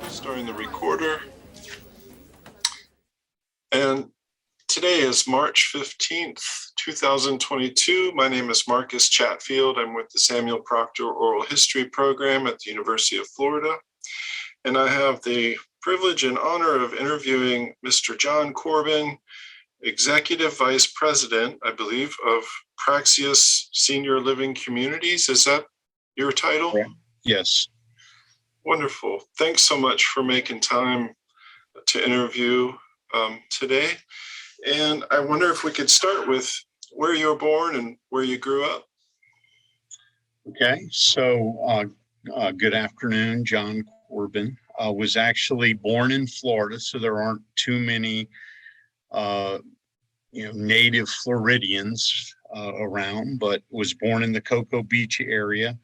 Starting the recorder. And today is March 15th, 2022. My name is Marcus Chatfield. I'm with the Samuel Proctor Oral History Program at the University of Florida. And I have the privilege and honor of interviewing Mr. Jon Corbin, Executive Vice President, I believe, of Praxeus Senior Living Communities. Is that your title? Yes. Wonderful. Thanks so much for making time to interview today. And I wonder if we could start with where you were born and where you grew up. Okay. So good afternoon, Jon Corbin. Was actually born in Florida, so there aren't too many native Floridians around, but was born in the Cocoa Beach area.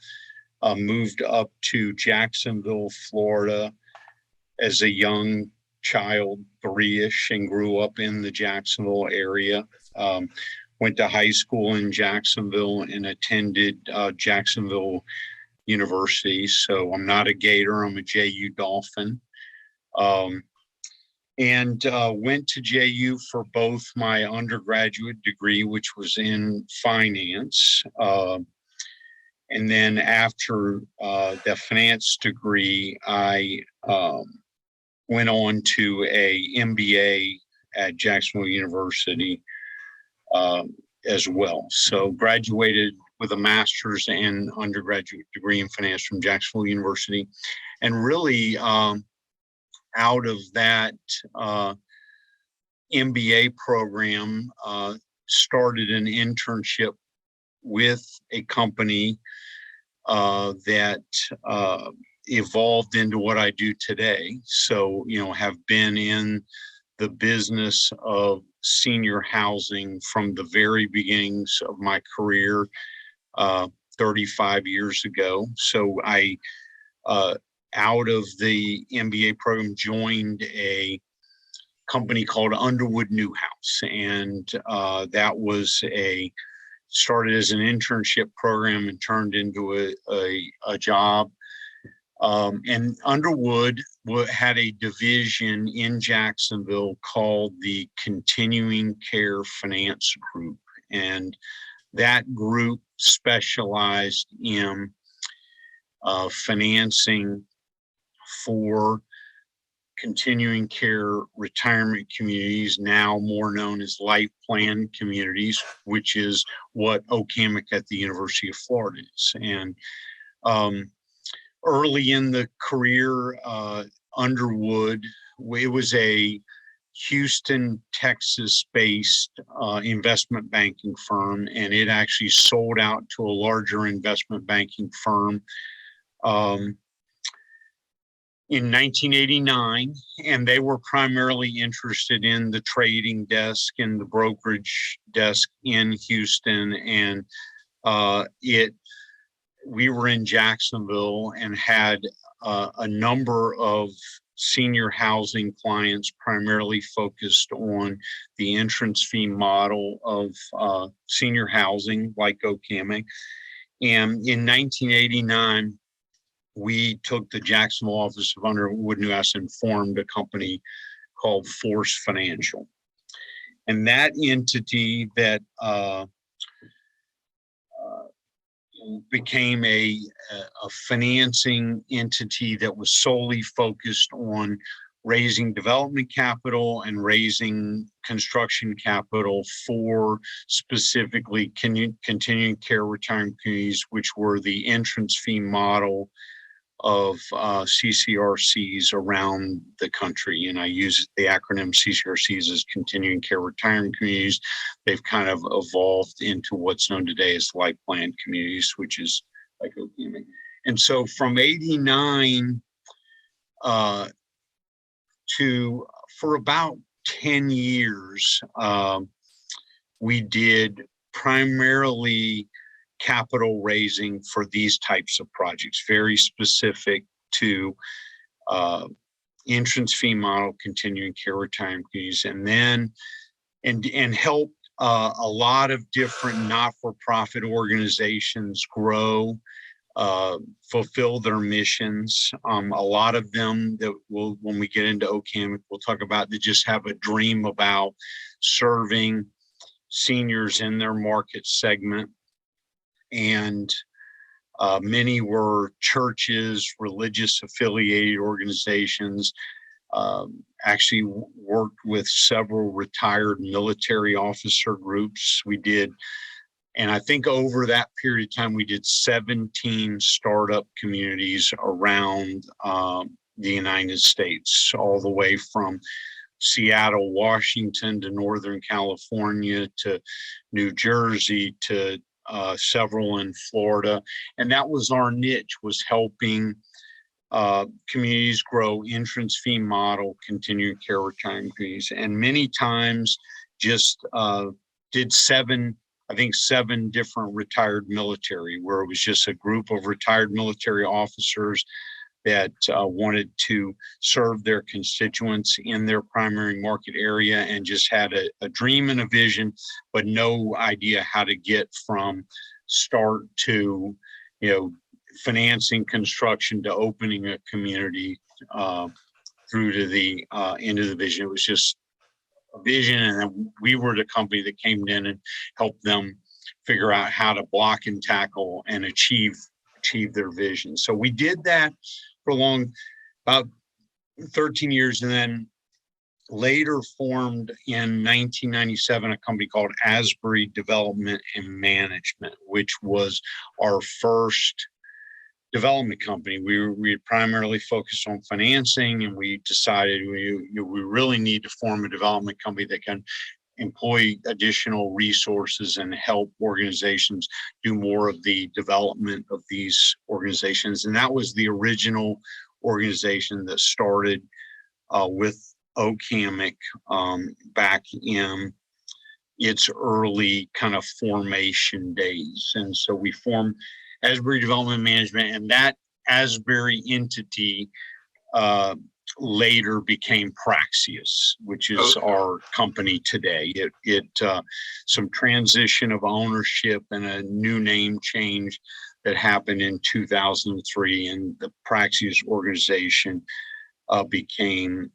Moved up to Jacksonville, Florida as a young child, 3-ish, and grew up in the Jacksonville area. Went to high school in Jacksonville and attended Jacksonville University. So I'm not a Gator, I'm a JU Dolphin. And went to JU for both my undergraduate degree, which was in finance. And then after the finance degree, I went on to a MBA at Jacksonville University as well. So graduated with a master's and undergraduate degree in finance from Jacksonville University. And really out of that MBA program, started an internship with a company that evolved into what I do today. So, have been in the business of senior housing from the very beginnings of my career 35 years ago. So I, out of the MBA program, joined a company called Underwood Newhouse. And that was started as an internship program and turned into a job. And Underwood had a division in Jacksonville called the Continuing Care Finance Group. And that group specialized in financing for continuing care retirement communities, now more known as life plan communities, which is what OHOP at the University of Florida is. And early in the career, Underwood, it was a Houston, Texas-based investment banking firm, and it actually sold out to a larger investment banking firm in 1989, and they were primarily interested in the trading desk and the brokerage desk in Houston. And we were in Jacksonville and had a number of senior housing clients primarily focused on the entrance fee model of senior housing like OHOP. And in 1989, we took the Jacksonville office of Underwood Newhouse and formed a company called Force Financial. And that entity that became a financing entity that was solely focused on raising development capital and raising construction capital for specifically continuing care retirement communities, which were the entrance fee model of CCRCs around the country. And I use the acronym CCRCs as continuing care retirement communities. They've kind of evolved into what's known today as life plan communities, which is like OHOP. And so from 89 to for about 10 years, we did primarily capital raising for these types of projects, very specific to entrance fee model, continuing care retirement communities, and then and help a lot of different not-for-profit organizations grow, fulfill their missions. A lot of them that will, when we get into OCAM, we'll talk about, that just have a dream about serving seniors in their market segment. And many were churches, religious affiliated organizations, actually worked with several retired military officer groups. We did, and I think over that period of time, we did 17 startup communities around the United States, all the way from Seattle, Washington, to Northern California, to New Jersey, to several in Florida. And that was our niche, was helping communities grow entrance fee model, continuing care retirement communities. And many times just did seven different retired military, where it was just a group of retired military officers that wanted to serve their constituents in their primary market area, and just had a dream and a vision, but no idea how to get from start to, financing construction to opening a community through to the end of the vision. It was just a vision, and then we were the company that came in and helped them figure out how to block and tackle and achieve their vision. So we did that for about 13 years, and then later formed in 1997 a company called Asbury Development and Management, which was our first development company. We primarily focused on financing, and we decided we really need to form a development company that can employ additional resources and help organizations do more of the development of these organizations. And that was the original organization that started with OCAMIC back in its early kind of formation days. And so we formed Asbury Development Management, and that Asbury entity later became Praxius, which is our company today. It some transition of ownership and a new name change that happened in 2003, and the Praxius organization became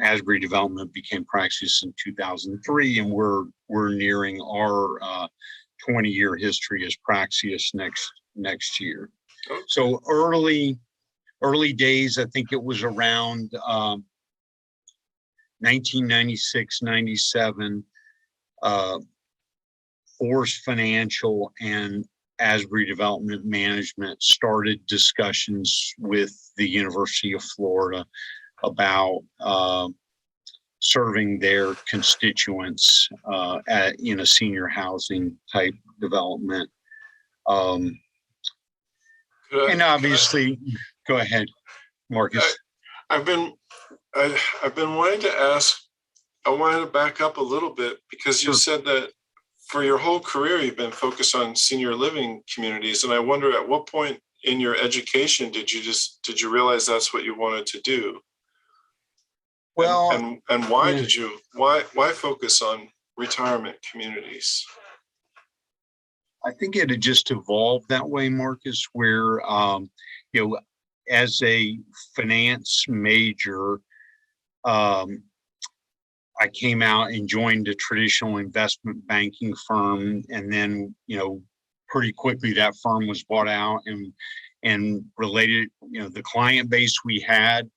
Asbury Development became Praxius in 2003, and we're nearing our 20-year history as Praxius next year. So early days, I think it was around 1996, 97, Force Financial and Asbury Development Management started discussions with the University of Florida about serving their constituents in a senior housing type development. And obviously, go ahead, Marcus. I've been wanting to ask, I wanted to back up a little bit, because you said that for your whole career, you've been focused on senior living communities. And I wonder, at what point in your education did you realize that's what you wanted to do? Well, and why did you, why focus on retirement communities? I think it had just evolved that way, Marcus, where, as a finance major, I came out and joined a traditional investment banking firm. And then, pretty quickly that firm was bought out and related, the client base we had,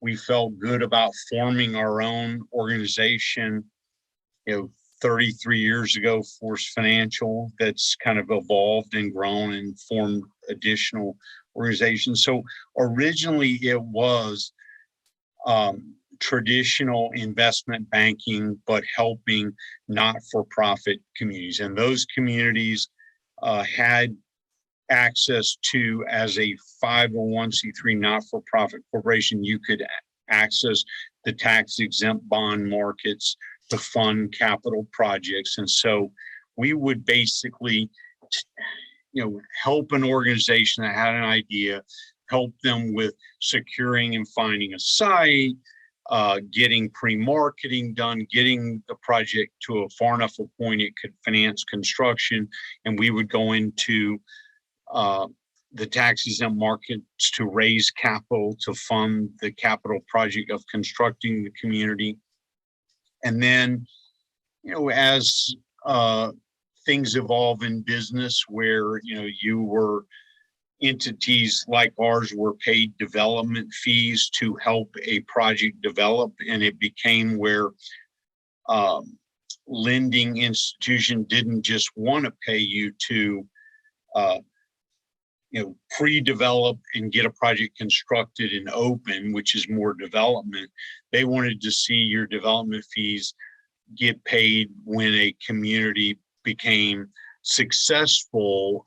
we felt good about forming our own organization, 33 years ago, Force Financial, that's kind of evolved and grown and formed additional organizations. So originally it was traditional investment banking, but helping not-for-profit communities. And those communities had access to, as a 501c3 not-for-profit corporation, you could access the tax-exempt bond markets to fund capital projects. And so we would basically help an organization that had an idea, help them with securing and finding a site, getting pre-marketing done, getting the project to a far enough a point it could finance construction. And we would go into the tax-exempt markets to raise capital to fund the capital project of constructing the community. And then, as things evolve in business where, entities like ours were paid development fees to help a project develop, and it became where lending institution didn't just want to pay you to pre-develop and get a project constructed and open, which is more development. They wanted to see your development fees get paid when a community became successful,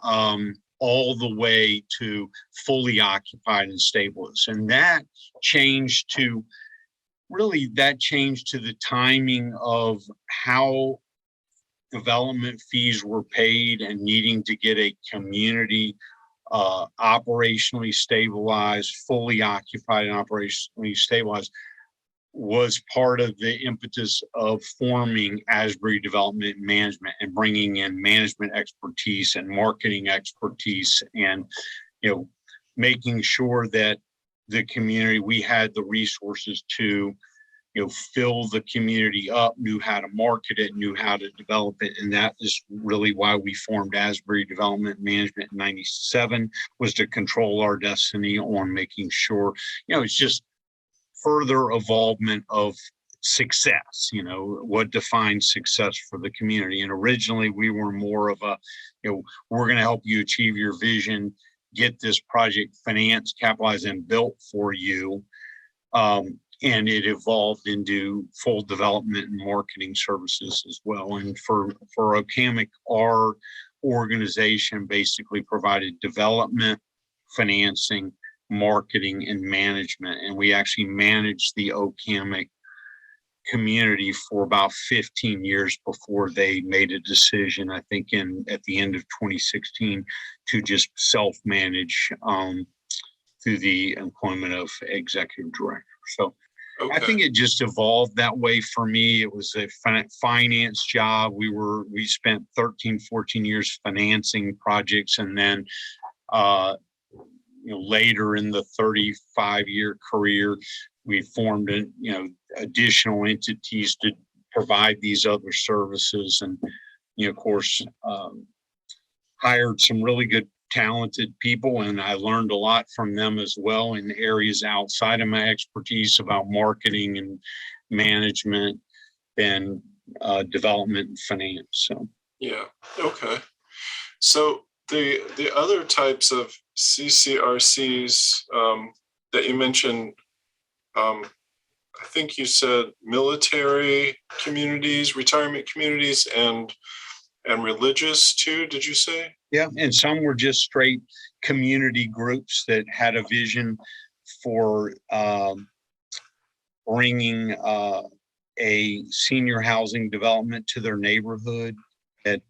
all the way to fully occupied and stable. And that changed to the timing of how development fees were paid, and needing to get a community operationally stabilized, fully occupied and operationally stabilized, was part of the impetus of forming Asbury Development Management and bringing in management expertise and marketing expertise, and making sure that the community, we had the resources to fill the community up, knew how to market it, knew how to develop it. And that is really why we formed Asbury Development Management in '97, was to control our destiny on making sure, it's just further evolvement of success, what defines success for the community. And originally we were more of a, we're going to help you achieve your vision, get this project financed, capitalized, and built for you. And it evolved into full development and marketing services as well. And for OHOP, our organization basically provided development, financing, marketing, and management. And we actually managed the OHOP community for about 15 years before they made a decision, I think at the end of 2016, to just self-manage through the employment of executive director. So okay. I think it just evolved that way for me. It was a finance job. We spent 13, 14 years financing projects, and then later in the 35-year career, we formed additional entities to provide these other services, and of course hired some really good, talented people, and I learned a lot from them as well in areas outside of my expertise about marketing and management and development and finance. So yeah, okay. So the other types of CCRCs that you mentioned, I think you said military communities, retirement communities, and religious too, did you say? Yeah, and some were just straight community groups that had a vision for bringing a senior housing development to their neighborhood that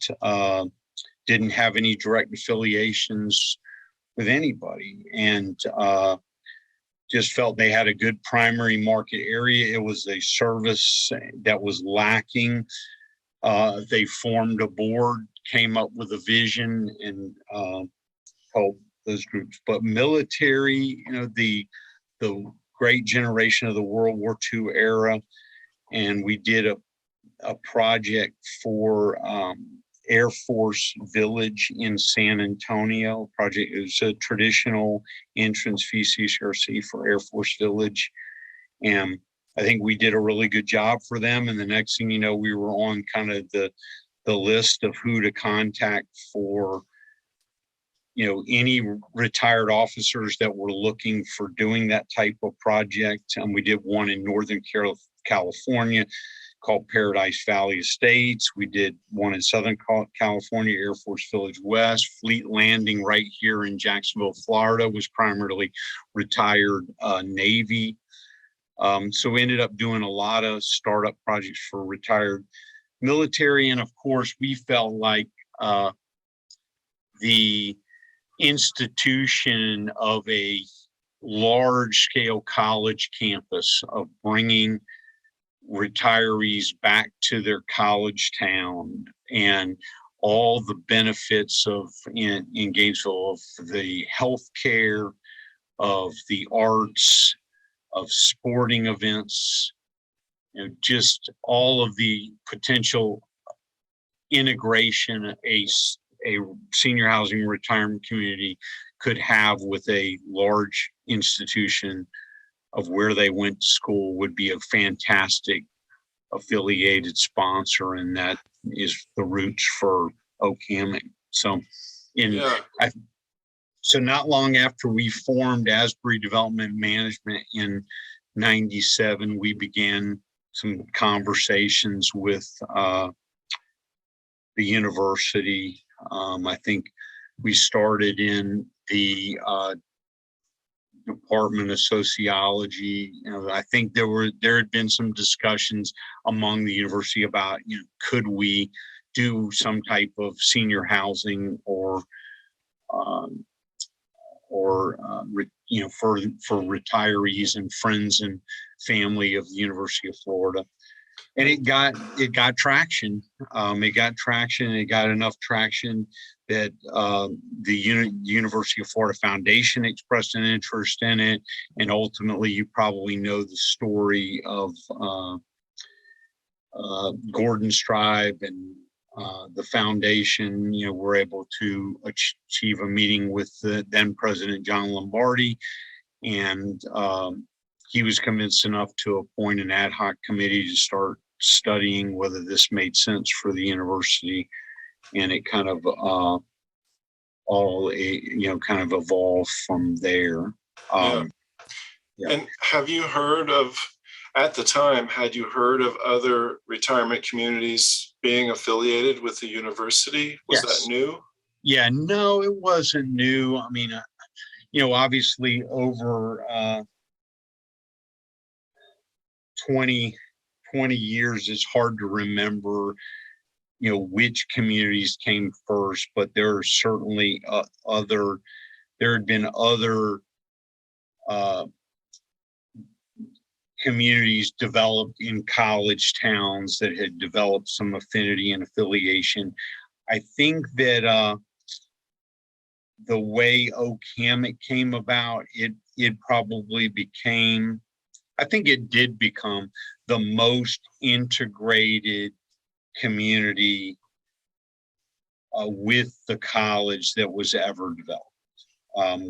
didn't have any direct affiliations with anybody, and just felt they had a good primary market area. It was a service that was lacking. They formed a board, came up with a vision, and helped those groups. But military, the great generation of the World War II era, and we did a project for Air Force Village in San Antonio. Project is a traditional entrance fee CCRC for Air Force Village, and I think we did a really good job for them. And the next thing you know, we were on kind of the list of who to contact for, any retired officers that were looking for doing that type of project. And we did one in Northern California called Paradise Valley Estates. We did one in Southern California, Air Force Village West. Fleet Landing right here in Jacksonville, Florida, was primarily retired Navy. So we ended up doing a lot of startup projects for retired military. And of course, we felt like the institution of a large-scale college campus, of bringing retirees back to their college town, and all the benefits of in Gainesville, of the healthcare, of the arts, of sporting events, just all of the potential integration a senior housing retirement community could have with a large institution of where they went to school would be a fantastic affiliated sponsor, and that is the roots for Hammock. So so not long after we formed Asbury Development Management in '97, we began some conversations with the university. I think we started in the Department of Sociology. I think there had been some discussions among the university about, could we do some type of senior housing or for retirees and friends and family of the University of Florida. And it got traction. It got enough traction that the University of Florida Foundation expressed an interest in it. And ultimately, you probably know the story of Gordon Strive and the foundation. Were able to achieve a meeting with the then President John Lombardi, and he was convinced enough to appoint an ad hoc committee to start studying whether this made sense for the university, and it kind of evolved from there. And have you heard of, at the time, had you heard of other retirement communities being affiliated with the university? Was that new? Yeah, no, it wasn't new. I mean, obviously over 20 years, it's hard to remember, which communities came first, but there are certainly there had been other communities developed in college towns that had developed some affinity and affiliation. I think that the way Hammock came about, it probably became, I think it did become the most integrated community with the college that was ever developed,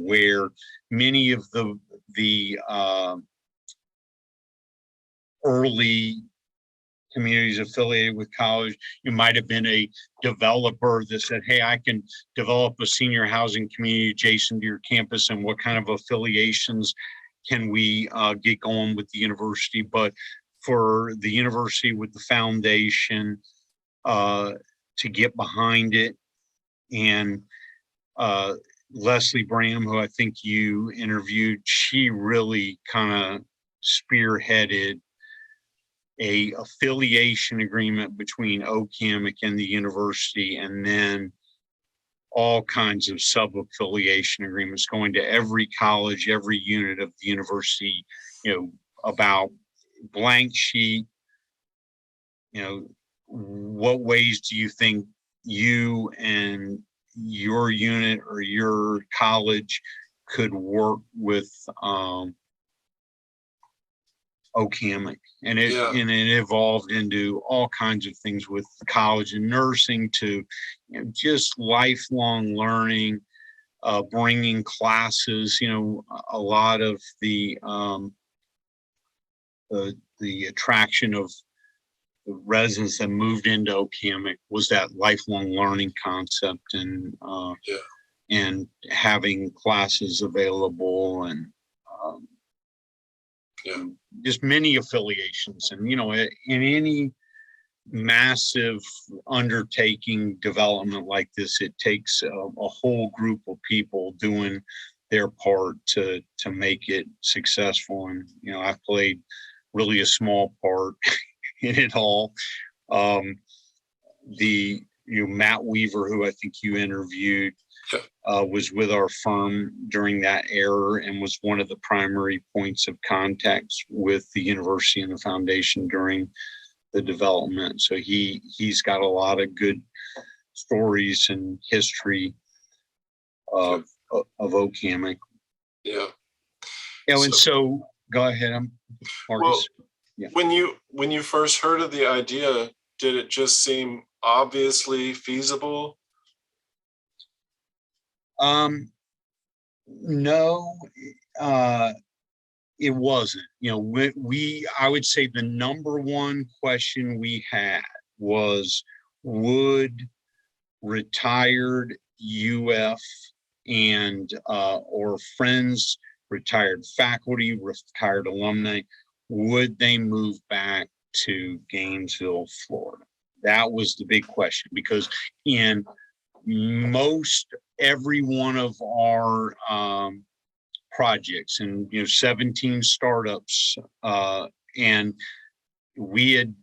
where many of the early communities affiliated with college, you might have been a developer that said, hey, I can develop a senior housing community adjacent to your campus, and what kind of affiliations can we get going with the university? But for the university with the foundation to get behind it, and Leslie Bram, who I think you interviewed, she really kind of spearheaded a affiliation agreement between Hammock and the university, and then all kinds of sub-affiliation agreements going to every college, every unit of the university, about blank sheet, what ways do you think you and your unit or your college could work with Hammock, and it evolved into all kinds of things with college and nursing to just lifelong learning, bringing classes. A lot of the attraction of the residents that moved into Hammock was that lifelong learning concept, and having classes available, and just many affiliations. And in any massive undertaking development like this, it takes a whole group of people doing their part to make it successful. And I played really a small part in it all. Matt Weaver, who I think you interviewed, was with our firm during that era and was one of the primary points of contact with the university and the foundation during the development. So he's got a lot of good stories and history of Hammock. Yeah. And so go ahead, Marcus. Well, when you first heard of the idea, did it just seem obviously feasible? No, it wasn't. I would say the number one question we had was, would retired UF and or friends, retired faculty, retired alumni, would they move back to Gainesville, Florida? That was the big question, because in most every one of our projects, and 17 startups, and we had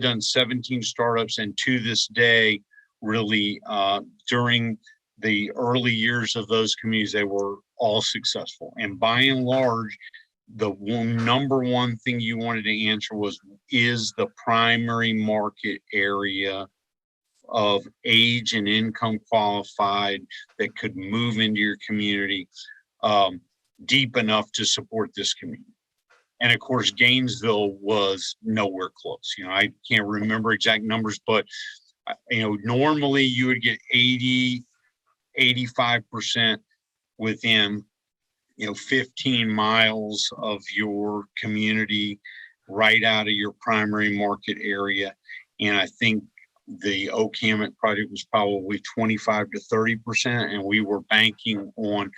done 17 startups, and to this day, really during the early years of those communities, they were all successful. And by and large, the number one thing you wanted to answer was, is the primary market area of age and income qualified that could move into your community deep enough to support this community? And of course, Gainesville was nowhere close. I can't remember exact numbers, but normally you would get 85% within 15 miles of your community, right out of your primary market area. And I think the Hammock project was probably 25 to 30%, and we were banking on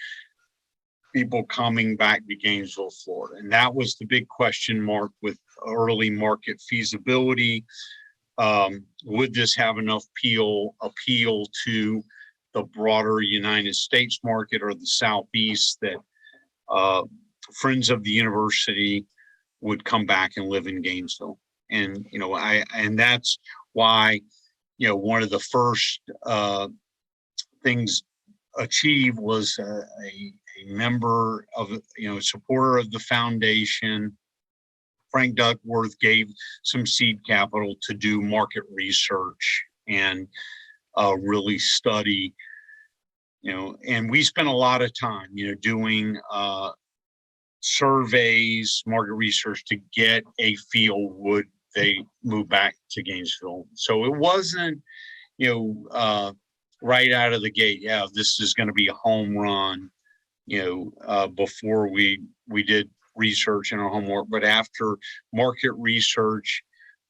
people coming back to Gainesville, Florida. And that was the big question mark with early market feasibility. Would this have enough appeal to the broader United States market or the Southeast that friends of the university would come back and live in Gainesville? And and that's why one of the first things achieved was a member of supporter of the foundation, Frank Duckworth, gave some seed capital to do market research and really study, and we spent a lot of time, doing surveys, market research to get a feel, would they move back to Gainesville? So it wasn't, right out of the gate, this is going to be a home run, before we did research and our homework. But after market research,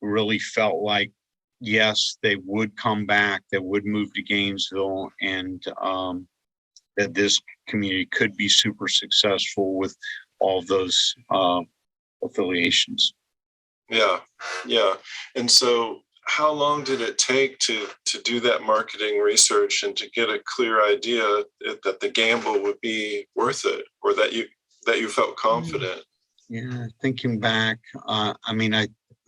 we really felt like, yes, they would come back, they would move to Gainesville, and that this community could be super successful with all of those affiliations. Yeah. And so how long did it take to do that marketing research and to get a clear idea that the gamble would be worth it, or that you felt confident? Yeah, thinking back,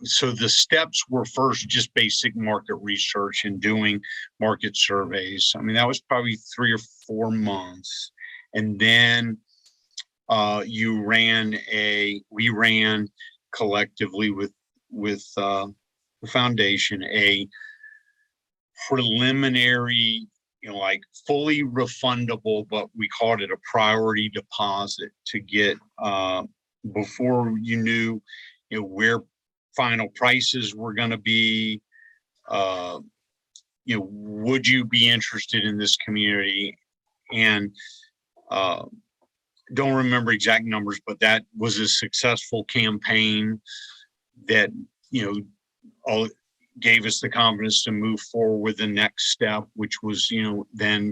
so the steps were first just basic market research and doing market surveys. That was probably 3 or 4 months. And then we ran collectively with the foundation a preliminary, like fully refundable, but we called it a priority deposit to get before you knew where final prices were going to be. Would you be interested in this community? And don't remember exact numbers, but that was a successful campaign that gave us the confidence to move forward with the next step, which was then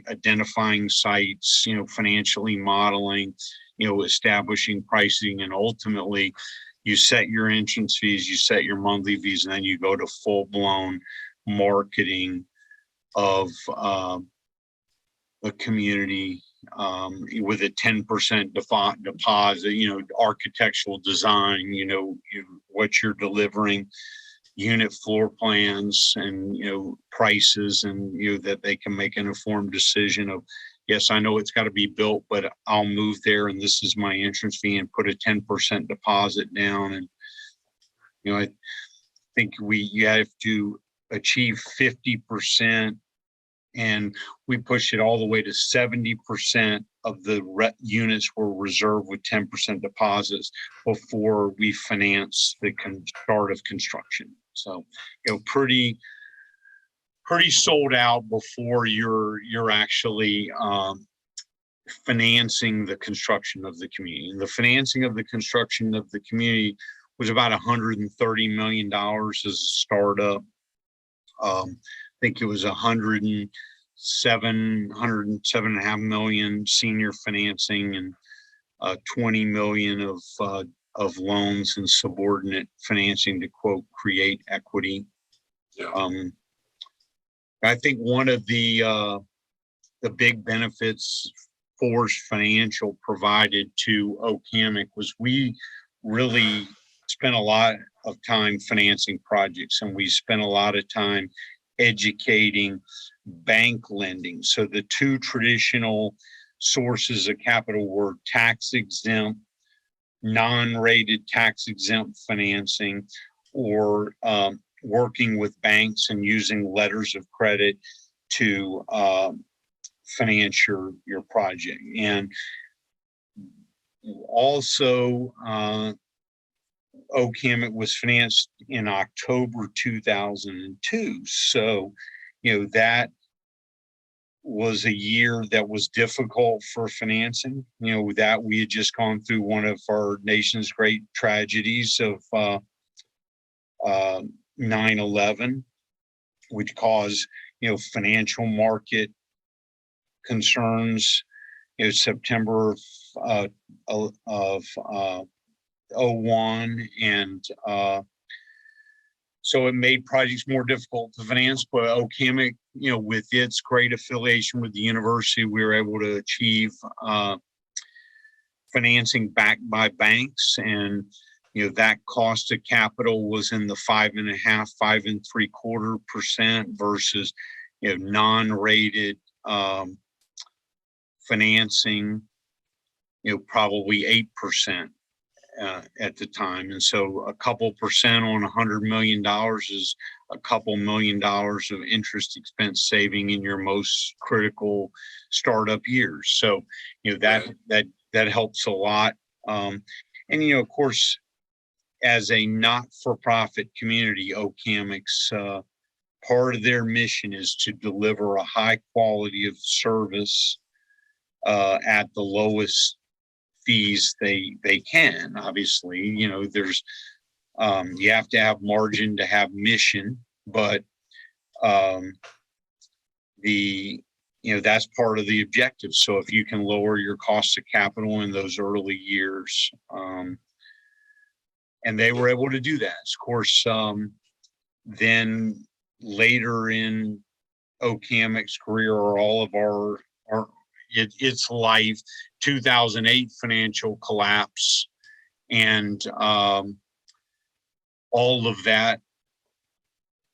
identifying sites, financially modeling, establishing pricing, and ultimately you set your entrance fees, you set your monthly fees, and then you go to full-blown marketing of a community with a 10% deposit, architectural design, what you're delivering, unit floor plans and, prices, and, that they can make an informed decision of, yes, I know it's got to be built, but I'll move there and this is my entrance fee, and put a 10% deposit down. And, I think you have to achieve 50%, and we pushed it all the way to 70% of the units were reserved with 10% deposits before we finance the start of construction. So, pretty sold out before you're actually financing the construction of the community. And the financing of the construction of the community was about $130 million as a startup. I think it was 107.5 million senior financing, and 20 million of loans and subordinate financing to, quote, create equity. Yeah. I think one of the big benefits Force Financial provided to Oak Hammock was we really spent a lot of time financing projects, and we spent a lot of time educating bank lending. So the two traditional sources of capital were tax exempt, non-rated tax exempt financing, or working with banks and using letters of credit to finance your project. And also, Oak Hammock was financed in October 2002. So, that was a year that was difficult for financing. That we had just gone through one of our nation's great tragedies of 9/11, which caused, financial market concerns. September of 01, and so it made projects more difficult to finance. But Oak Hammock, with its great affiliation with the university, we were able to achieve financing backed by banks, and that cost of capital was in the 5.5%, 5.75% versus non-rated financing, probably 8%. At the time. And so a couple percent on $100 million is a couple $1 million of interest expense saving in your most critical startup years. So, that helps a lot. And, of course, as a not-for-profit community, Oak Hammock's part of their mission is to deliver a high quality of service at the lowest fees they can. Obviously, there's you have to have margin to have mission, but that's part of the objective. So if you can lower your cost of capital in those early years, and they were able to do that. Of course, then later in Oak Hammock's career, or all of its life, 2008 financial collapse, and all of that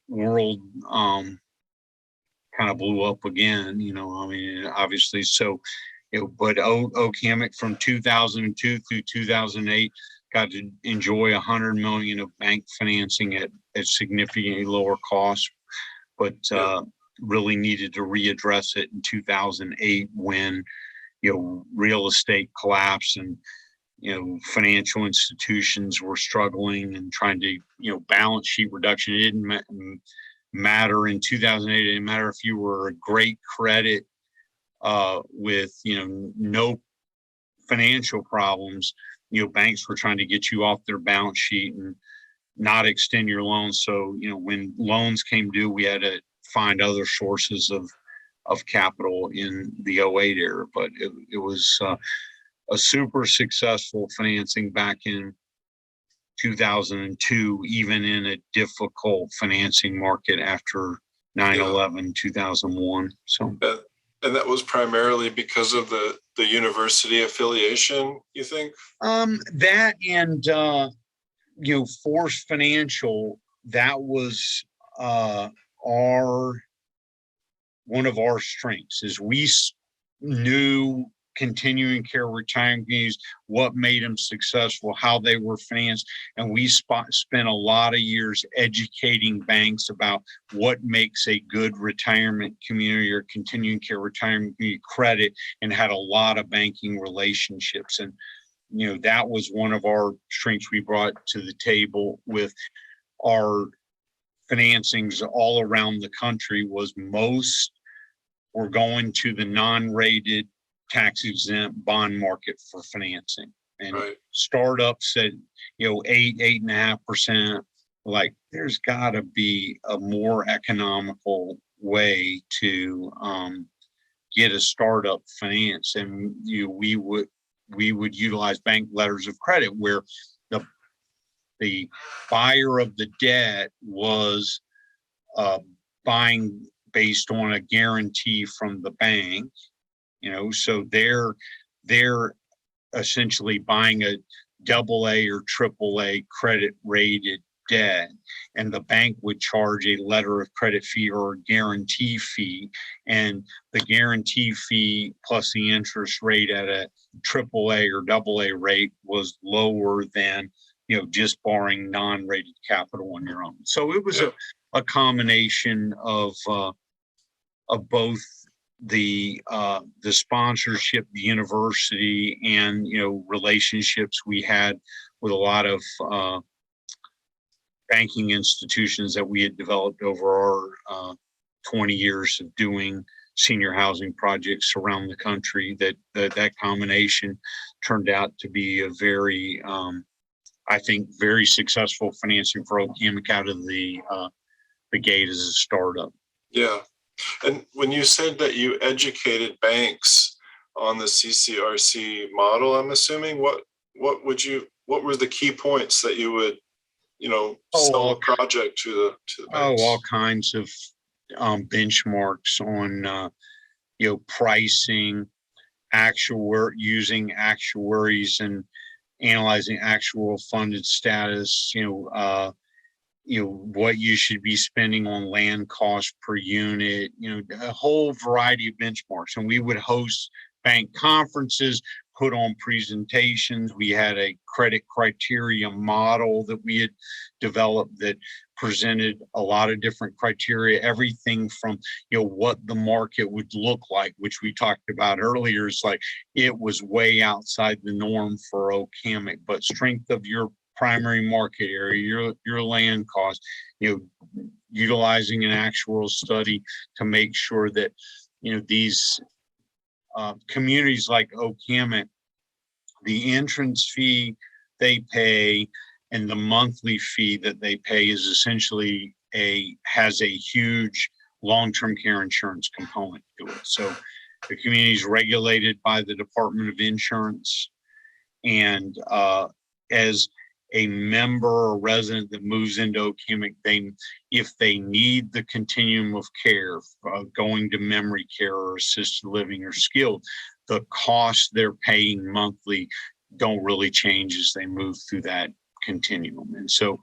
world kind of blew up again. Obviously. So, but Oak Hammock from 2002 through 2008 got to enjoy $100 million of bank financing at significantly lower cost, but really needed to readdress it in 2008 when real estate collapsed, and financial institutions were struggling and trying to balance sheet reduction. It didn't matter in 2008. It didn't matter if you were a great credit with no financial problems. Banks were trying to get you off their balance sheet and not extend your loans. So when loans came due, we had to find other sources of capital in the 08 era. But it was a super successful financing back in 2002, even in a difficult financing market after 9/11, 2001. So, and that was primarily because of the university affiliation, you think? That and Force Financial that was our one of our strengths is knew continuing care retirement communities, what made them successful, how they were financed. And we spent a lot of years educating banks about what makes a good retirement community or continuing care retirement community credit, and had a lot of banking relationships. And, that was one of our strengths we brought to the table with our financings all around the country. Was most were going to the non-rated tax exempt bond market for financing, and Right. startups at 8.5%. Like, there's got to be a more economical way to get a startup finance, and we would utilize bank letters of credit where the buyer of the debt was buying based on a guarantee from the bank. So they're essentially buying a AA or AAA credit rated debt, and the bank would charge a letter of credit fee or a guarantee fee, and the guarantee fee plus the interest rate at a AAA or AA rate was lower than just borrowing non-rated capital on your own. So it was a combination of both the sponsorship, the university, and relationships we had with a lot of banking institutions that we had developed over our 20 years of doing senior housing projects around the country. That combination turned out to be a very, I think, very successful financing for Oak Hammock out of the gate as a startup. Yeah. And when you said that you educated banks on the CCRC model, I'm assuming what were the key points that you would, sell a project to the banks? All kinds of benchmarks on, pricing, using actuaries and analyzing actual funded status, what you should be spending on land cost per unit, a whole variety of benchmarks. And we would host bank conferences, put on presentations. We had a credit criteria model that we had developed that presented a lot of different criteria, everything from, what the market would look like, which we talked about earlier. It's like, it was way outside the norm for Oak Hammock, but strength of your primary market area, your land cost, utilizing an actual study to make sure that, these communities like Oak Hammock, the entrance fee they pay and the monthly fee that they pay is essentially has a huge long-term care insurance component to it. So the community is regulated by the Department of Insurance, and as a member or resident that moves into Oak Hammock, if they need the continuum of care, going to memory care or assisted living or skilled, the costs they're paying monthly don't really change as they move through that continuum. And so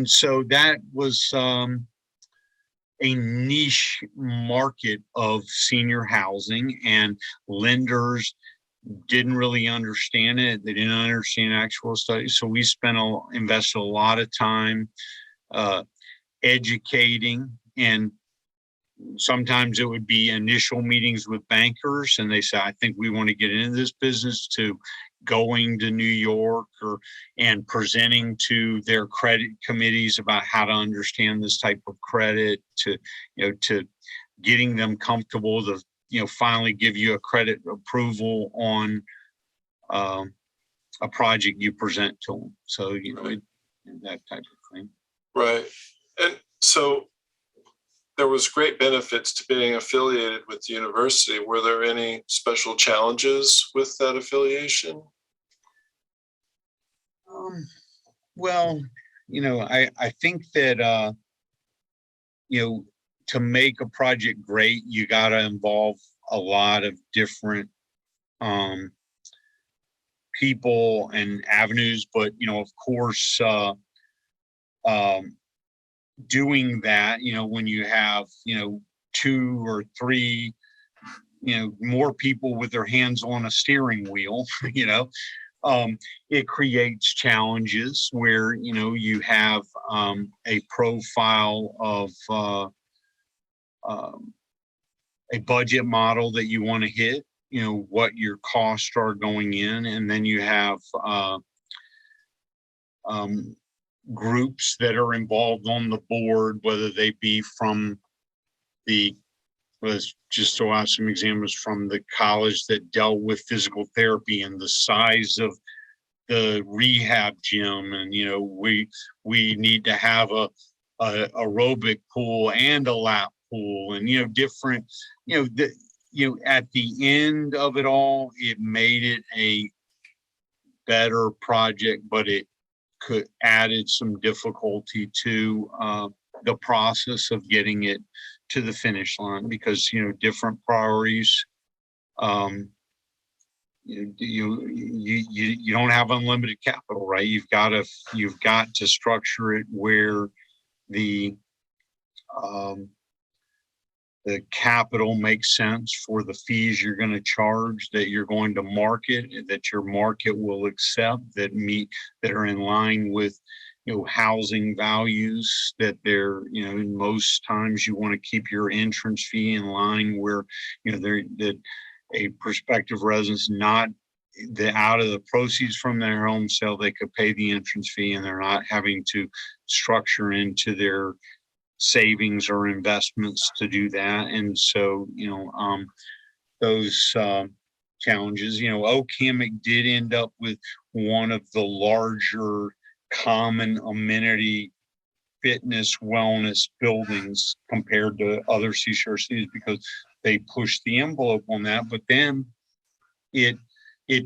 so that was a niche market of senior housing, and lenders didn't really understand it. They didn't understand actual studies. So we invested a lot of time educating, and sometimes it would be initial meetings with bankers, and they say, I think we want to get into this business, to going to New York and presenting to their credit committees about how to understand this type of credit, to getting them comfortable to finally give you a credit approval on a project you present to them. So, Right. That type of thing. Right. And so there was great benefits to being affiliated with the university. Were there any special challenges with that affiliation? Well, I think that, to make a project great, you got to involve a lot of different people and avenues. But, of course, doing that, when you have, 2 or 3, more people with their hands on a steering wheel, it creates challenges where, you have a profile of a budget model that you want to hit, what your costs are going in, and then you have groups that are involved on the board, whether they be from let's just throw out some examples from the college that dealt with physical therapy and the size of the rehab gym, and we need to have a aerobic pool and a lap pool, and different, at the end of it all, it made it a better project, but it could added some difficulty to the process of getting it to the finish line, because different priorities. You don't have unlimited capital, right? You've got to structure it where the capital makes sense for the fees you're going to charge, that you're going to market, that your market will accept, that are in line with housing values, that they're most times you want to keep your entrance fee in line where that a prospective resident's not out of the proceeds from their home sale, they could pay the entrance fee and they're not having to structure into their savings or investments to do that. And so those challenges, Oak Hammock did end up with one of the larger common amenity fitness wellness buildings compared to other CCRCs, because they pushed the envelope on that. But then it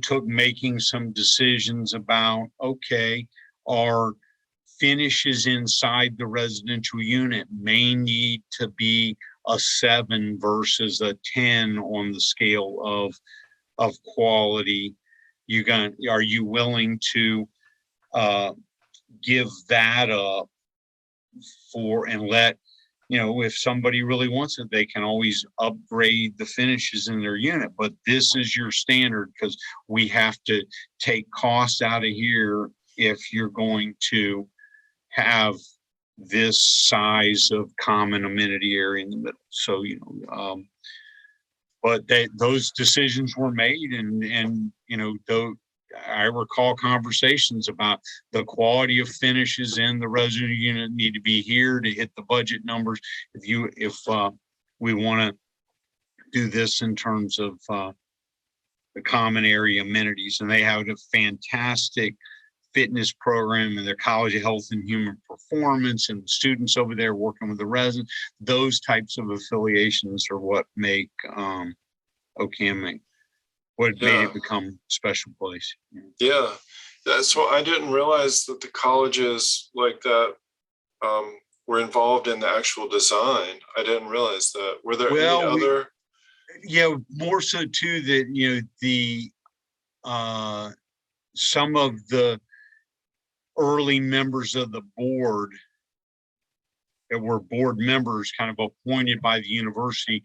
took making some decisions about, okay, our finishes inside the residential unit may need to be a 7 versus a 10 on the scale of quality. Are you willing to give that up and let, if somebody really wants it, they can always upgrade the finishes in their unit, but this is your standard, because we have to take costs out of here if you're going to have this size of common amenity area in the middle. So, but those decisions were made, and though I recall conversations about the quality of finishes in the residential unit need to be here to hit the budget numbers. If we want to do this in terms of the common area amenities, and they have a fantastic fitness program in their College of Health and Human Performance, and students over there working with the residents. Those types of affiliations are what make Oak Hammock what made it become special place. Yeah, that's what I didn't realize, that the colleges like that were involved in the actual design. I didn't realize that. Were there any other? Yeah, more so too that the some of the early members of the board that were board members, kind of appointed by the university,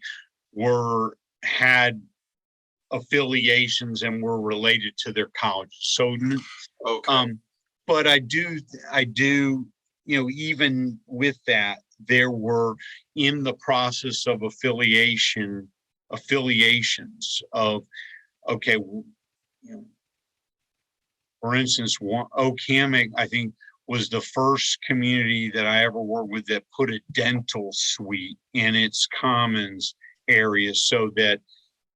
had affiliations and were related to their colleges. So, okay. But I do, even with that, there were in the process of affiliations of, okay, for instance, Oak Hammock, I think, was the first community that I ever worked with that put a dental suite in its commons area, so that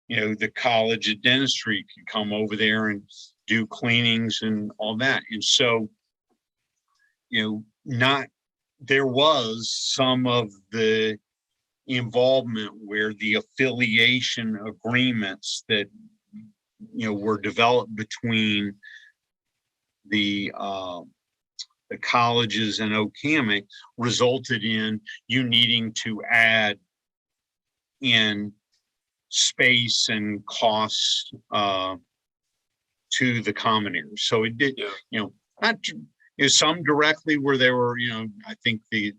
the College of Dentistry could come over there and do cleanings and all that. And so, there was some of the involvement where the affiliation agreements that, were developed between the colleges and Oak Hammock resulted in you needing to add in space and costs to the common areas. So it did, some directly where they were, I think the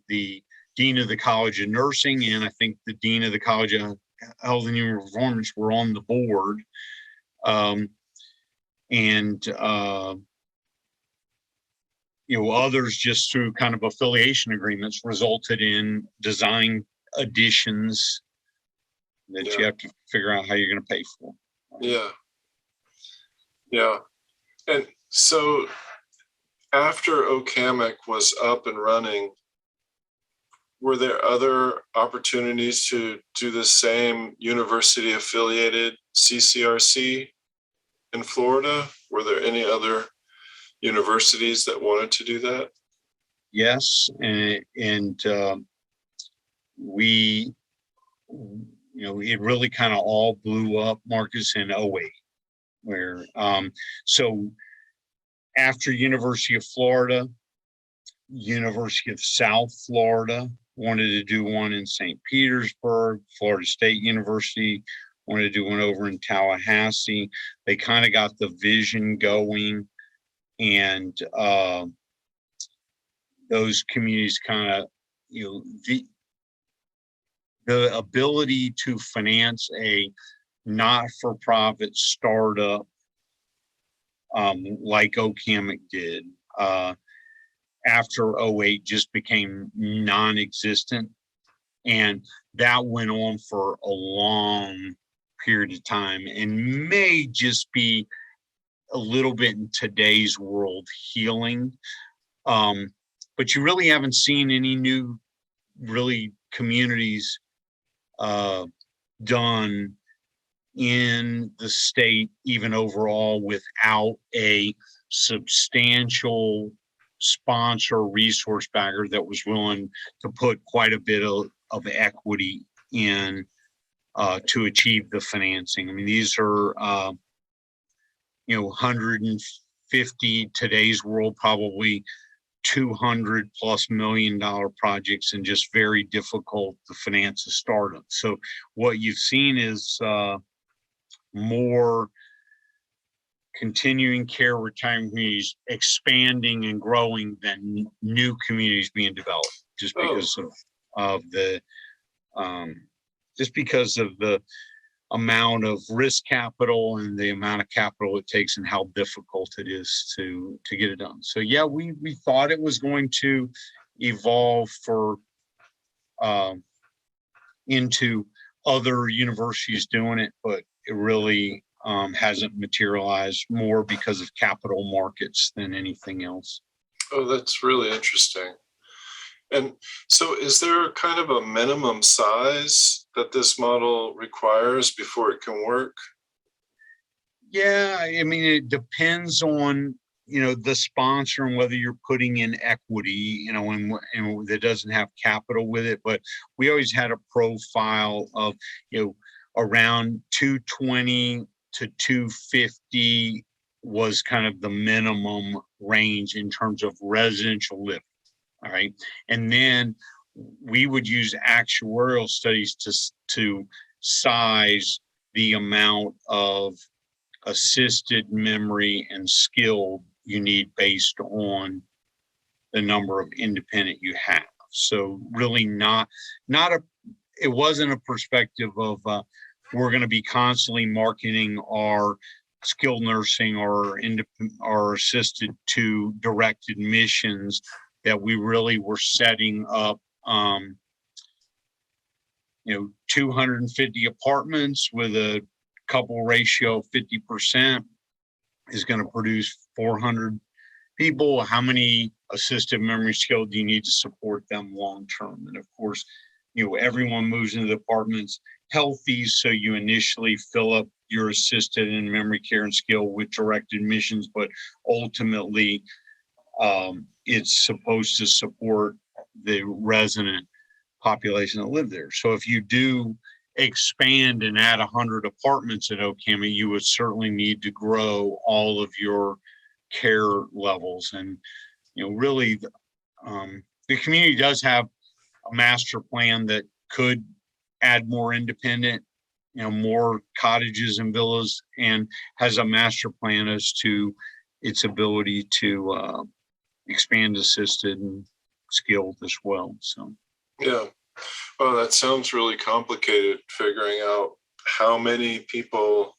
dean of the College of Nursing and I think the dean of the College of Health and Human Performance were on the board. Others just through kind of affiliation agreements resulted in design additions that you have to figure out how you're going to pay for. Yeah. And so after OHOP was up and running, were there other opportunities to do the same university affiliated CCRC in Florida? Were there any other universities that wanted to do that? Yes. And we, it really kind of all blew up, Marcus, in 2008, where, so after University of Florida, University of South Florida wanted to do one in St. Petersburg, Florida State University wanted to do one over in Tallahassee. They kind of got the vision going, and those communities kind of, the ability to finance a not-for-profit startup like OHOP did after 2008 just became non-existent. And that went on for a long period of time and may just be a little bit in today's world healing. But you really haven't seen any new really communities done in the state, even overall, without a substantial sponsor resource bagger that was willing to put quite a bit of equity in to achieve the financing. I mean, these are 150 today's world, probably $200+ million projects, and just very difficult to finance a startup. So what you've seen is more continuing care retirement communities expanding and growing than new communities being developed, just because of the amount of risk capital and the amount of capital it takes and how difficult it is to get it done. So yeah, we thought it was going to evolve into other universities doing it, but it really hasn't materialized, more because of capital markets than anything else. Oh, that's really interesting. And so is there kind of a minimum size that this model requires before it can work? Yeah, I mean, it depends on, the sponsor and whether you're putting in equity, and that doesn't have capital with it. But we always had a profile of, around 220 to 250 was kind of the minimum range in terms of residential living. All right. And then we would use actuarial studies to size the amount of assisted memory and skilled you need based on the number of independent you have. So really it wasn't a perspective of we're going to be constantly marketing our skilled nursing or assisted to direct admissions, that we really were setting up 250 apartments with a couple ratio of 50% is going to produce 400 people. How many assistive memory skilled do you need to support them long term? And of course, everyone moves into the apartments healthy, so you initially fill up your assisted and memory care and skill with direct admissions, but ultimately it's supposed to support the resident population that live there. So if you do expand and add 100 apartments at OHOP, you would certainly need to grow all of your care levels. And really, the community does have a master plan that could add more independent, more cottages and villas, and has a master plan as to its ability to expand assisted and skilled as well. So, Yeah. Well, that sounds really complicated, figuring out how many people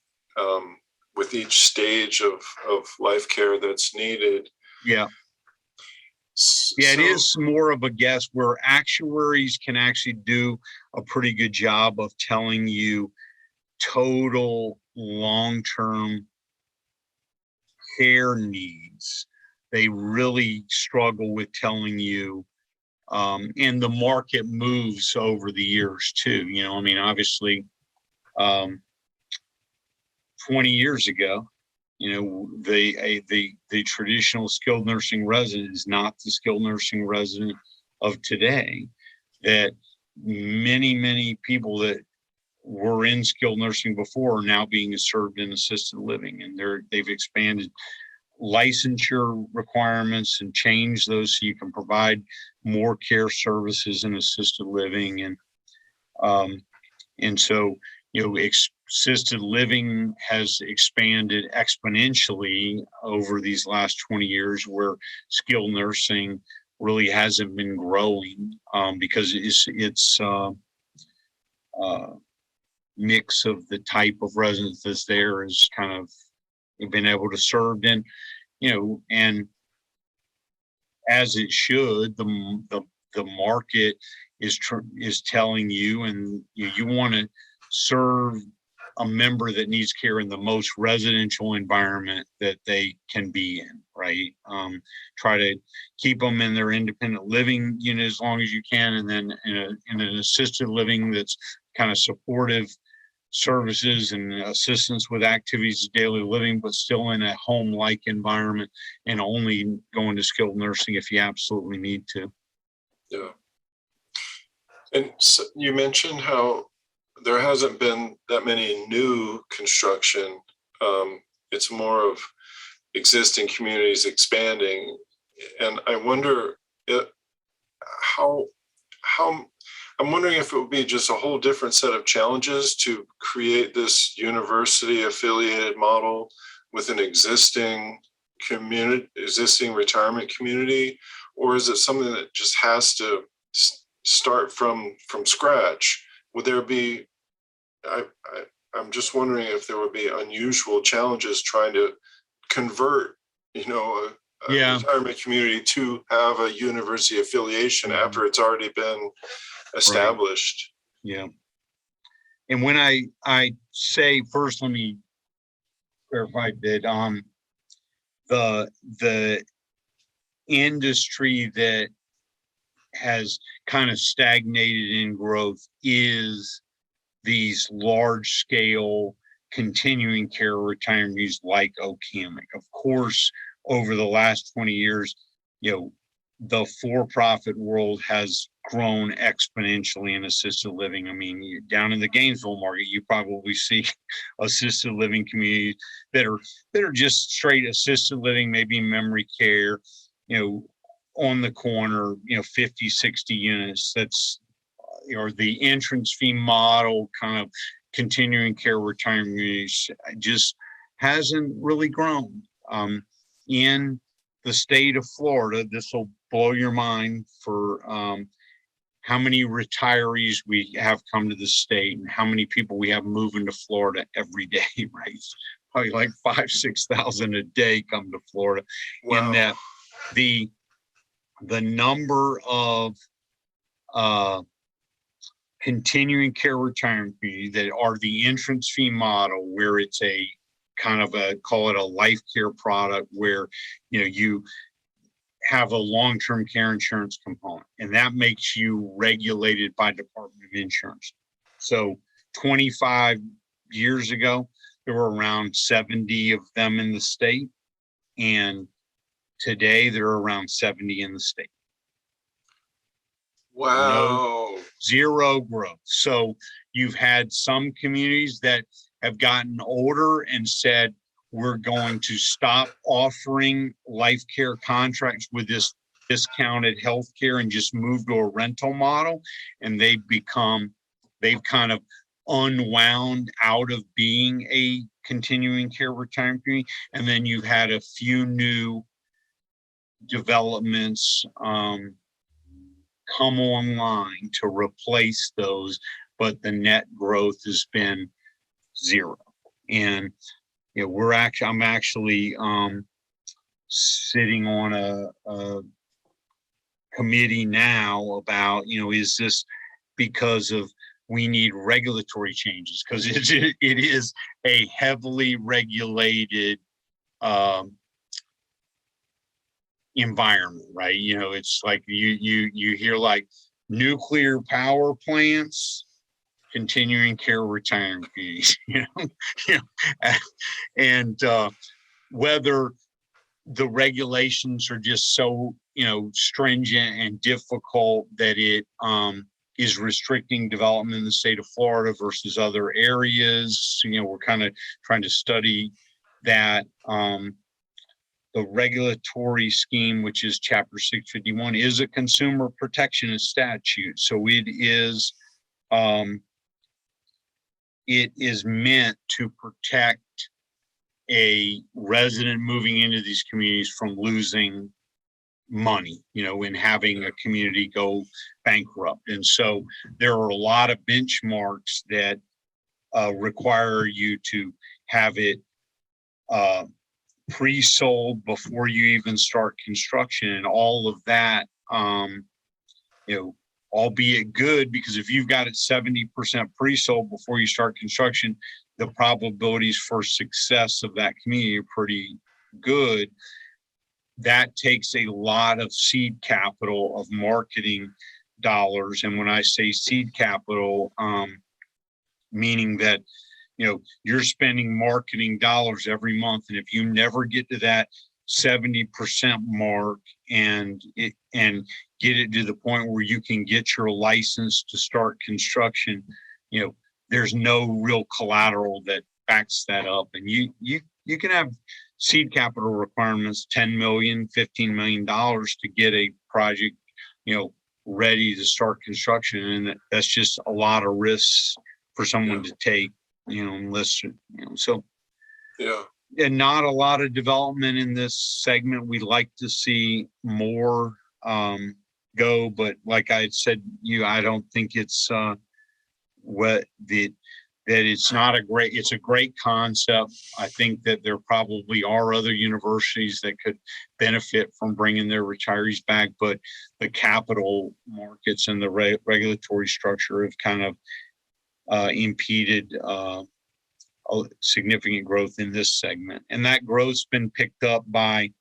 with each stage of life care that's needed. yeah. Yeah, it is more of a guess, where actuaries can actually do a pretty good job of telling you total long-term care needs. They really struggle with telling you, and the market moves over the years too. You know, I mean, obviously, 20 years ago, you know, the traditional skilled nursing resident is not the skilled nursing resident of today. That many people that were in skilled nursing before are now being served in assisted living, and they've expanded licensure requirements and changed those so you can provide more care services in assisted living. And so, you know, assisted living has expanded exponentially over these last 20 years, where skilled nursing really hasn't been growing, because it's mix of the type of residents that's there is kind of been able to serve in, you know, and as it should, the market is telling you, and you want to serve a member that needs care in the most residential environment that they can be in, right? Try to keep them in their independent living unit as long as you can, and then in an assisted living that's kind of supportive services and assistance with activities of daily living, but still in a home-like environment, and only going to skilled nursing if you absolutely need to. Yeah. And so you mentioned how there hasn't been that many new construction. It's more of existing communities expanding. And I wonder how I'm wondering if it would be just a whole different set of challenges to create this university affiliated model with an existing retirement community, or is it something that just has to start from scratch? Would there be, I'm just wondering if there would be unusual challenges trying to convert, you know, a retirement community to have a university affiliation after it's already been established. Right. Yeah. And when I say, first, let me clarify that the industry that has kind of stagnated in growth is these large scale continuing care retirees like Hammock. Of course, over the last 20 years, you know, the for-profit world has grown exponentially in assisted living. I mean, down in the Gainesville market, you probably see assisted living communities that are just straight assisted living, maybe memory care, you know, on the corner, you know, 50, 60 units. That's, you know, the entrance fee model kind of continuing care retirement just hasn't really grown. In the state of Florida, this will blow your mind for how many retirees we have come to the state and how many people we have moving to Florida every day, right? Probably like 5,000 to 6,000 a day come to Florida. Wow. In that the number of continuing care retirement communities that are the entrance fee model, where it's a kind of call it a life care product, where, you know, you have a long-term care insurance component, and that makes you regulated by Department of Insurance. So 25 years ago, there were around 70 of them in the state, and today there are around 70 in the state. Wow. Zero growth. So you've had some communities that have gotten older and said, we're going to stop offering life care contracts with this discounted health care and just move to a rental model. And they've kind of unwound out of being a continuing care retirement community. And then you've had a few new developments come online to replace those, but the net growth has been zero. And I'm actually sitting on a committee now about, is this because of we need regulatory changes, because it is a heavily regulated environment, right? It's like you hear like nuclear power plants, continuing care retirement communities, and whether the regulations are just so stringent and difficult that it is restricting development in the state of Florida versus other areas. We're kind of trying to study that. The regulatory scheme, which is Chapter 651, is a consumer protectionist statute. So it is meant to protect a resident moving into these communities from losing money, and having a community go bankrupt. And so there are a lot of benchmarks that require you to have it pre-sold before you even start construction, and all of that, albeit good, because if you've got it 70% pre-sold before you start construction, the probabilities for success of that community are pretty good. That takes a lot of seed capital, of marketing dollars. And when I say seed capital, meaning that you're spending marketing dollars every month, and if you never get to that 70% mark and get it to the point where you can get your license to start construction, there's no real collateral that backs that up. And you can have seed capital requirements, $10 million, $15 million to get a project, ready to start construction. And that's just a lot of risks for someone to take, unless, so. Yeah. And not a lot of development in this segment. We'd like to see more go, but like I said, I don't think it's it's a great concept. I think that there probably are other universities that could benefit from bringing their retirees back, but the capital markets and the regulatory structure have kind of impeded significant growth in this segment. And that growth's been picked up by,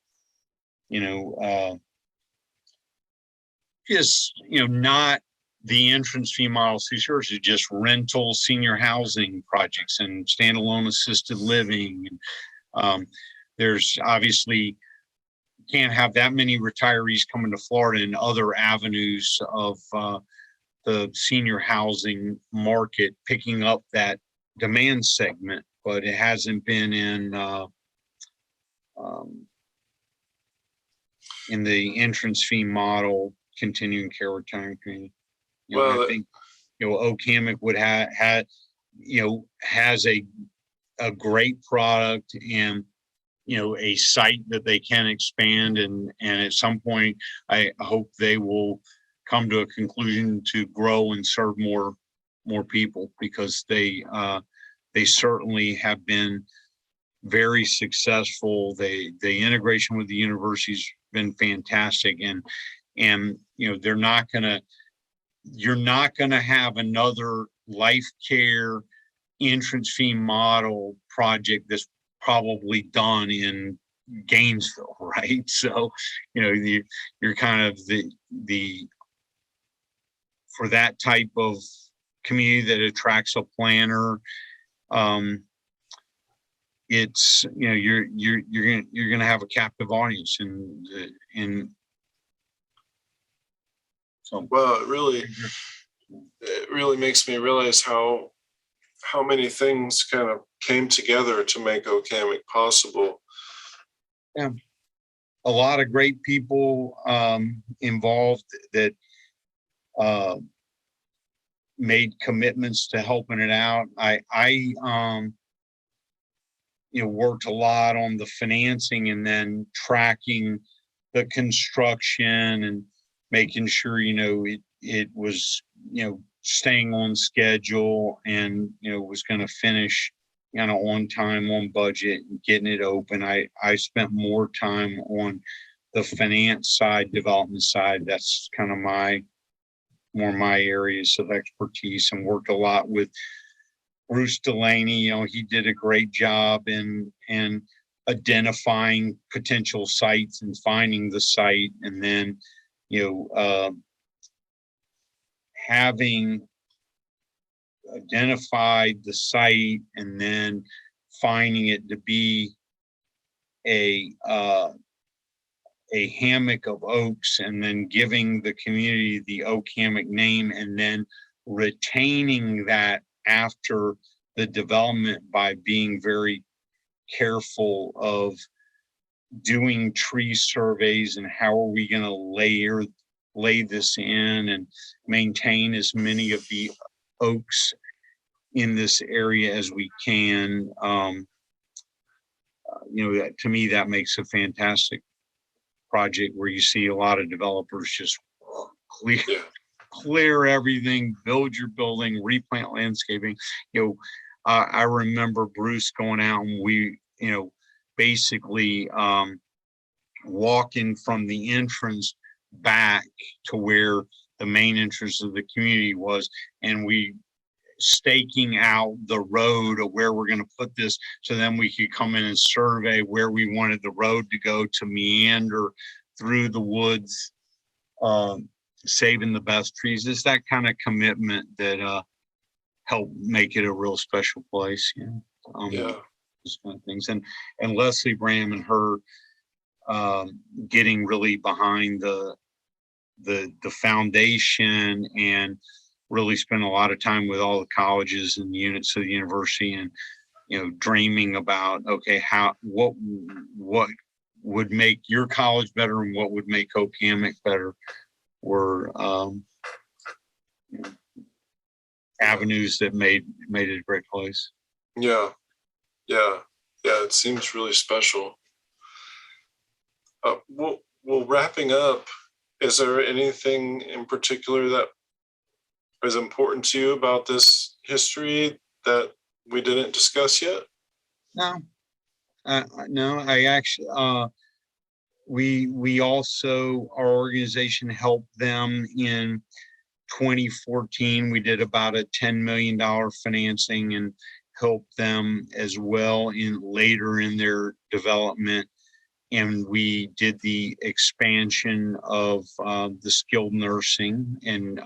not the entrance fee model CCRs, it's just rental senior housing projects and standalone assisted living. There's obviously can't have that many retirees coming to Florida in other avenues of the senior housing market picking up that demand segment, but it hasn't been in the entrance fee model continuing care retirement community. I think OHOP would has a great product and a site that they can expand, and at some point I hope they will come to a conclusion to grow and serve more people, because they certainly have been very successful. The integration with the university's been fantastic, and you're not gonna have another life care entrance fee model project that's probably done in Gainesville, right? So you're kind of the for that type of community that attracts a planner, it's you're gonna have a captive audience, and so. Well, it really makes me realize how many things kind of came together to make OHOP possible. Yeah, a lot of great people involved that made commitments to helping it out. I worked a lot on the financing and then tracking the construction and making sure, it was, staying on schedule and, was going to finish, on time, on budget, and getting it open. I spent more time on the finance side, development side. That's kind of more my areas of expertise, and worked a lot with Bruce Delaney. He did a great job in identifying potential sites and finding the site, and then, having identified the site and then finding it to be a hammock of oaks, and then giving the community the oak hammock name, and then retaining that after the development by being very careful of doing tree surveys and how are we going to lay this in and maintain as many of the oaks in this area as we can. That, to me, that makes a fantastic project where you see a lot of developers just clear everything, build your building, replant landscaping. I remember Bruce going out and we, basically walking from the entrance back to where the main entrance of the community was, and we staking out the road of where we're going to put this, so then we could come in and survey where we wanted the road to go to meander through the woods, saving the best trees. It's that kind of commitment that helped make it a real special place. Those kind of things. And Leslie Bram and her getting really behind the foundation, and really spent a lot of time with all the colleges and units of the university, and dreaming about, okay, what would make your college better and what would make Oak Hammock better were avenues that made it a great place. It seems really special. Well, wrapping up, is there anything in particular that is important to you about this history that we didn't discuss yet? No, I actually, we also, our organization helped them in 2014. We did about a $10 million financing and helped them as well later in their development. And we did the expansion of the skilled nursing, and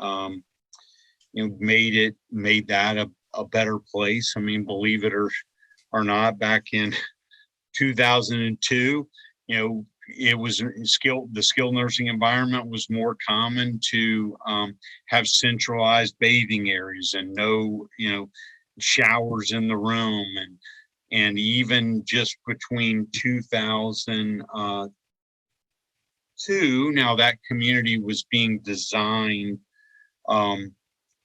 made that a better place. I mean, believe it or not, back in 2002, it was the skilled nursing environment was more common to have centralized bathing areas and no, showers in the room. And even just between 2002, now that community was being designed,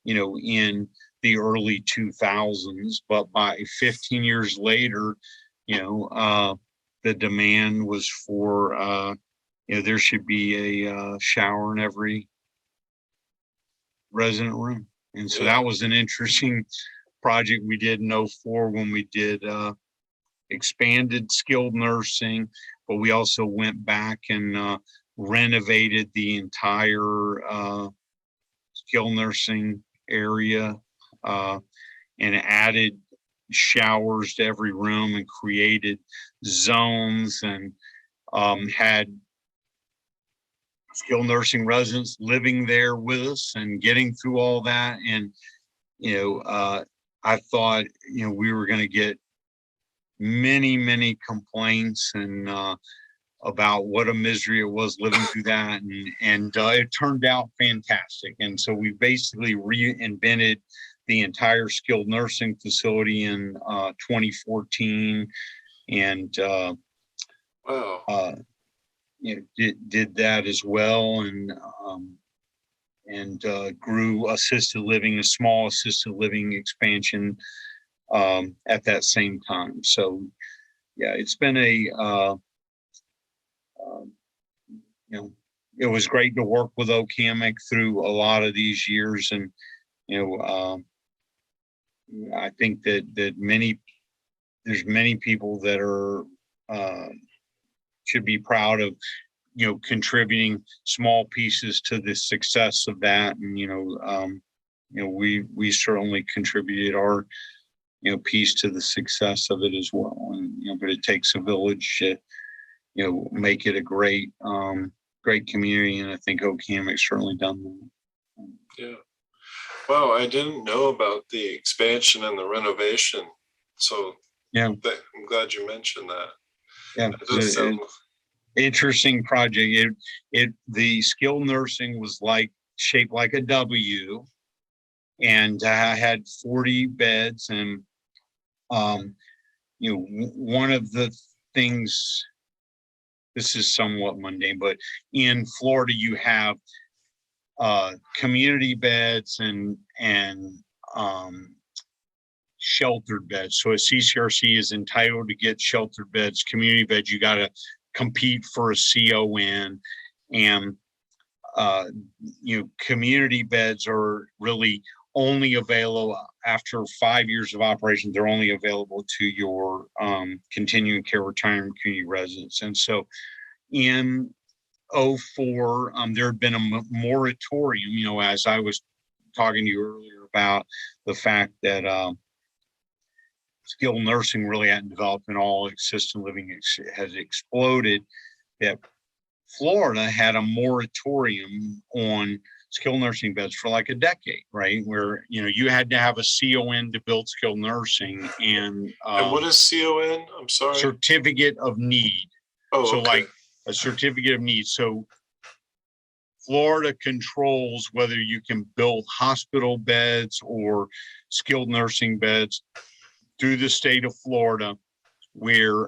in the early 2000s, but by 15 years later, the demand was for, there should be a shower in every resident room. And so that was an interesting project we did in 2004 when we did expanded skilled nursing, but we also went back and renovated the entire skilled nursing area and added showers to every room and created zones, and had skilled nursing residents living there with us and getting through all that. And I thought we were going to get many complaints and about what a misery it was living through that, and it turned out fantastic. And so we basically reinvented the entire skilled nursing facility in 2014, and did that as well, and grew assisted living, a small assisted living expansion at that same time. So it's been a it was great to work with Hammock through a lot of these years. And, I think that there's many people that are, should be proud of, contributing small pieces to the success of that. And, we certainly contributed our, piece to the success of it as well. And, but it takes a village to, make it a great community. And I think Hammock's certainly done that. Yeah. Wow, I didn't know about the expansion and the renovation. So yeah, I'm glad you mentioned that. Yeah, that does sound interesting project. The skilled nursing was shaped like a W, and I had 40 beds. And one of the things, this is somewhat mundane, but in Florida you have community beds and sheltered beds. So a CCRC is entitled to get sheltered beds. Community beds, you got to compete for a CON. And community beds are really only available after 5 years of operation. They're only available to your continuing care retirement community residents. And so in 2004, there had been a moratorium, as I was talking to you earlier about the fact that skilled nursing really hadn't developed and all assisted living has exploded, that Florida had a moratorium on skilled nursing beds for like a decade, right? Where, you had to have a CON to build skilled nursing. And what is CON? I'm sorry. Certificate of Need. Oh, so okay. Like a certificate of need. So Florida controls whether you can build hospital beds or skilled nursing beds through the state of Florida, where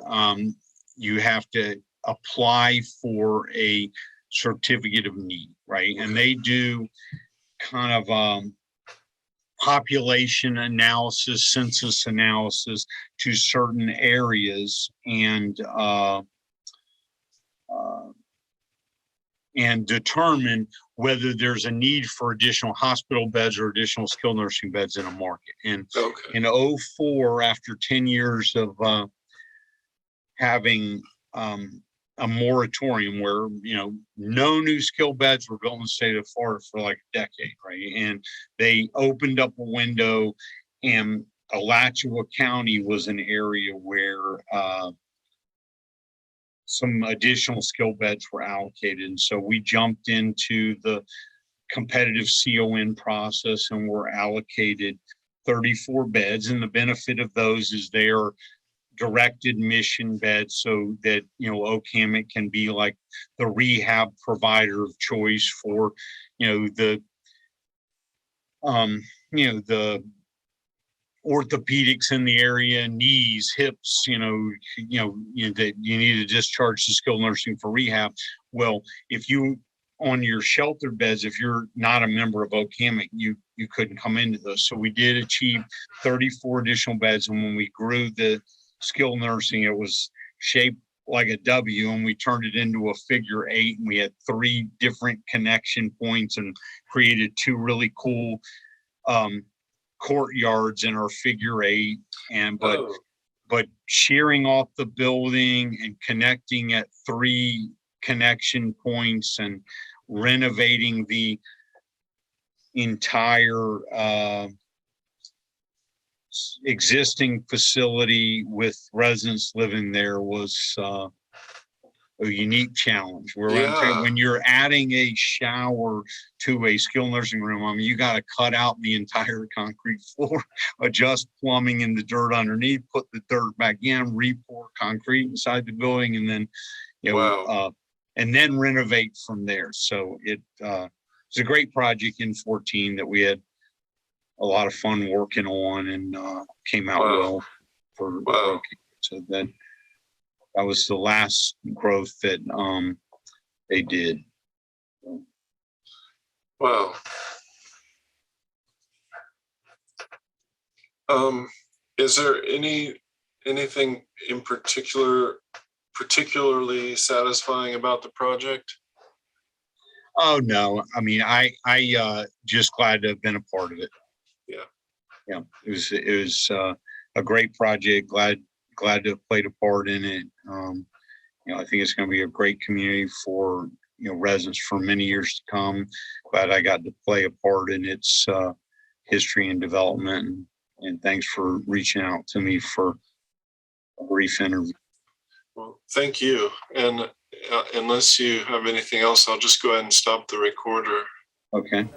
you have to apply for a certificate of need, right? And they do kind of population analysis, census analysis to certain areas, and determine whether there's a need for additional hospital beds or additional skilled nursing beds in a market. And in 2004, after 10 years of having a moratorium where, no new skilled beds were built in the state of Florida for like a decade, right? And they opened up a window, and Alachua County was an area where some additional skill beds were allocated. And so we jumped into the competitive CON process and were allocated 34 beds. And the benefit of those is they are direct admission beds, so that, Hammock can be like the rehab provider of choice for, the orthopedics in the area, knees, hips, that you need to discharge to skilled nursing for rehab. Well, if you, on your sheltered beds, if you're not a member of Hammock, you couldn't come into those. So we did achieve 34 additional beds. And when we grew the skilled nursing, it was shaped like a W, and we turned it into a figure 8. And we had 3 different connection points and created 2 really cool courtyards in our figure 8. And but shearing off the building and connecting at 3 connection points and renovating the entire existing facility with residents living there was a unique challenge. When you're adding a shower to a skilled nursing room, you got to cut out the entire concrete floor, adjust plumbing in the dirt underneath, put the dirt back in, re-pour concrete inside the building, and then and then renovate from there. So it's a great project in 2014 that we had a lot of fun working on, and came out well for so that was the last growth that they did. Wow. Is there anything in particularly satisfying about the project? Oh, no. I mean, I just glad to have been a part of it. Yeah. Yeah. It was a great project. Glad to have played a part in it. I think it's going to be a great community for, residents for many years to come. Glad I got to play a part in its history and development. And thanks for reaching out to me for a brief interview. Well, thank you. And unless you have anything else, I'll just go ahead and stop the recorder. Okay.